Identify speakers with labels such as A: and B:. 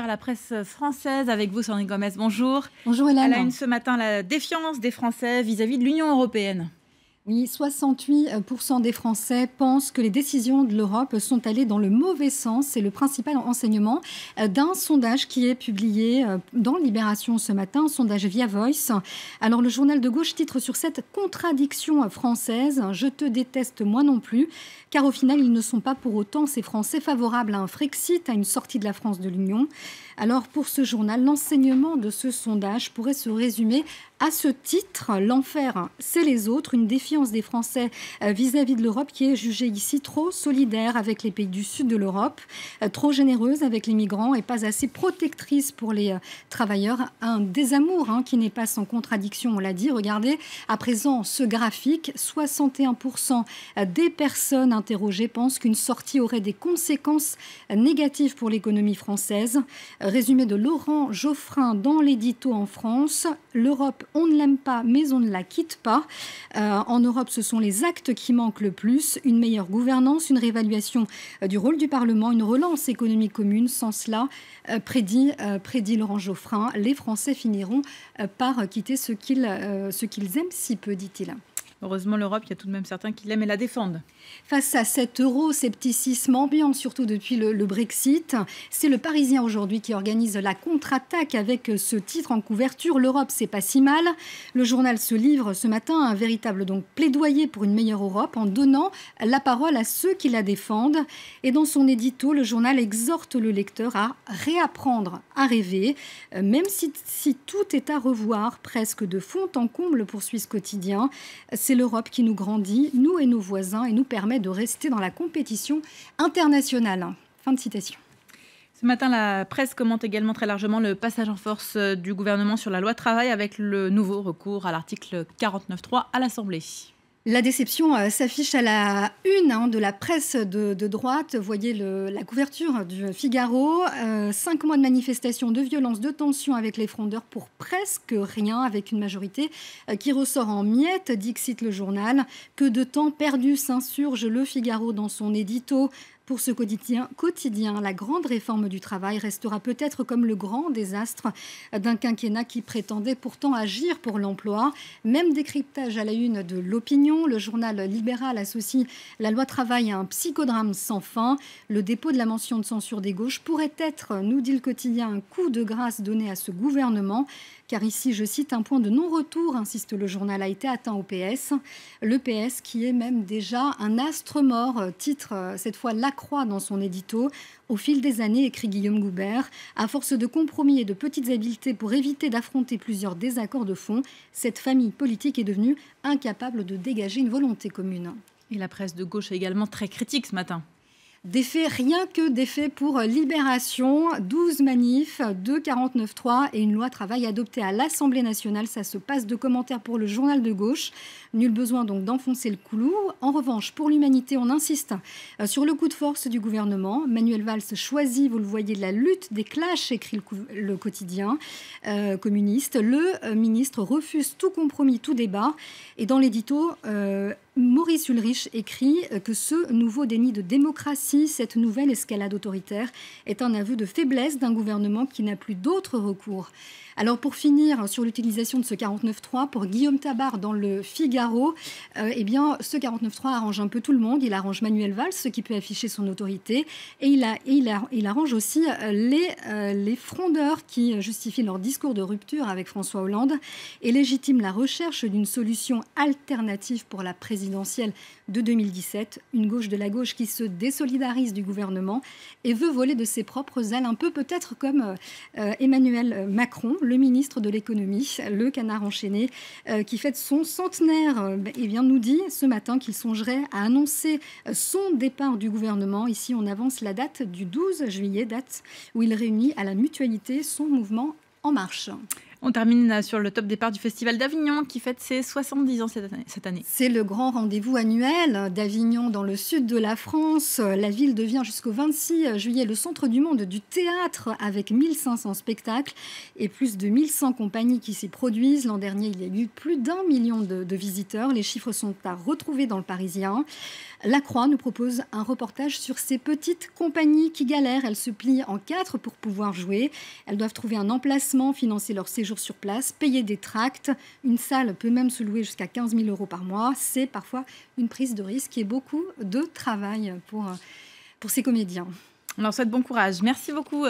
A: par la presse française avec vous, Sandrine Gomez. Bonjour.
B: Bonjour Hélène.
A: À la une ce matin, la défiance des Français vis-à-vis de l'Union européenne.
B: Oui, 68% des Français pensent que les décisions de l'Europe sont allées dans le mauvais sens. C'est le principal enseignement d'un sondage qui est publié dans Libération ce matin, un sondage Via Voice. Alors le journal de gauche titre sur cette contradiction française « Je te déteste, moi non plus », car au final, ils ne sont pas pour autant, ces Français, favorables à un Frexit, à une sortie de la France de l'Union. Alors pour ce journal, l'enseignement de ce sondage pourrait se résumer à ce titre: l'enfer, c'est les autres, une défiance des Français vis-à-vis de l'Europe qui est jugée ici trop solidaire avec les pays du sud de l'Europe, trop généreuse avec les migrants et pas assez protectrice pour les travailleurs. Un désamour qui n'est pas sans contradiction, on l'a dit. Regardez à présent ce graphique, 61% des personnes interrogées pensent qu'une sortie aurait des conséquences négatives pour l'économie française. Résumé de Laurent Geoffrin dans l'édito en France: l'Europe, on ne l'aime pas, mais on ne la quitte pas. En Europe, ce sont les actes qui manquent le plus. Une meilleure gouvernance, une réévaluation du rôle du Parlement, une relance économique commune. Sans cela, prédit Laurent Geoffrin, les Français finiront par quitter ce qu'ils aiment si peu, dit-il.
A: Heureusement, l'Europe, il y a tout de même certains qui l'aiment et la défendent.
B: Face à cet euroscepticisme ambiant, surtout depuis le Brexit, c'est le Parisien aujourd'hui qui organise la contre-attaque avec ce titre en couverture: l'Europe, c'est pas si mal. Le journal se livre ce matin à un véritable plaidoyer pour une meilleure Europe en donnant la parole à ceux qui la défendent. Et dans son édito, le journal exhorte le lecteur à réapprendre à rêver, même si tout est à revoir, presque de fond en comble, poursuit ce quotidien. C'est l'Europe qui nous grandit, nous et nos voisins, et nous permet de rester dans la compétition internationale. Fin de citation.
A: Ce matin, la presse commente également très largement le passage en force du gouvernement sur la loi travail avec le nouveau recours à l'article 49.3 à l'Assemblée.
B: La déception s'affiche à la une de la presse de droite. Voyez la couverture du Figaro. 5 mois de manifestations, de violences, de tensions avec les frondeurs pour presque rien, avec une majorité qui ressort en miettes, dixit le journal. Que de temps perdu, s'insurge le Figaro dans son édito. Pour ce quotidien, la grande réforme du travail restera peut-être comme le grand désastre d'un quinquennat qui prétendait pourtant agir pour l'emploi. Même décryptage à la une de l'Opinion. Le journal libéral associe la loi travail à un psychodrame sans fin. Le dépôt de la mention de censure des gauches pourrait être, nous dit le quotidien, un coup de grâce donné à ce gouvernement. Car ici, je cite, un point de non-retour, insiste le journal, a été atteint au PS. Le PS qui est même déjà un astre mort, titre cette fois Lacroix dans son édito. Au fil des années, écrit Guillaume Goubert, à force de compromis et de petites habiletés pour éviter d'affronter plusieurs désaccords de fond, cette famille politique est devenue incapable de dégager une volonté commune.
A: Et la presse de gauche est également très critique ce matin.
B: Des faits, rien que des faits pour Libération, 12 manifs, 2 49.3 et une loi travail adoptée à l'Assemblée nationale. Ça se passe de commentaires pour le journal de gauche. Nul besoin donc d'enfoncer le clou. En revanche, pour l'Humanité, on insiste sur le coup de force du gouvernement. Manuel Valls choisit, vous le voyez, la lutte des clashs, écrit le quotidien communiste. Le ministre refuse tout compromis, tout débat. Et dans l'édito, Maurice Ulrich écrit que ce nouveau déni de démocratie, cette nouvelle escalade autoritaire, est un aveu de faiblesse d'un gouvernement qui n'a plus d'autre recours. Alors pour finir sur l'utilisation de ce 49.3, pour Guillaume Tabar dans le Figaro, eh bien ce 49.3 arrange un peu tout le monde. Il arrange Manuel Valls, ce qui peut afficher son autorité, et il arrange aussi les frondeurs qui justifient leur discours de rupture avec François Hollande et légitiment la recherche d'une solution alternative pour la présidentielle de 2017. Une gauche de la gauche qui se désolidarise du gouvernement et veut voler de ses propres ailes, un peu peut-être comme Emmanuel Macron, le ministre de l'économie, le canard enchaîné, qui fête son centenaire, et bien nous dit ce matin qu'il songerait à annoncer son départ du gouvernement. Ici, on avance la date du 12 juillet, date où il réunit à la Mutualité son mouvement En Marche.
A: On termine sur le top départ du Festival d'Avignon qui fête ses 70 ans cette année.
B: C'est le grand rendez-vous annuel d'Avignon dans le sud de la France. La ville devient jusqu'au 26 juillet le centre du monde du théâtre avec 1500 spectacles et plus de 1100 compagnies qui s'y produisent. L'an dernier, il y a eu plus d'1 million de visiteurs. Les chiffres sont à retrouver dans le Parisien. La Croix nous propose un reportage sur ces petites compagnies qui galèrent. Elles se plient en 4 pour pouvoir jouer. Elles doivent trouver un emplacement, financer leur séjour sur place, payer des tracts. Une salle peut même se louer jusqu'à 15 000 € par mois. C'est parfois une prise de risque et beaucoup de travail pour ces comédiens.
A: On leur souhaite bon courage. Merci beaucoup.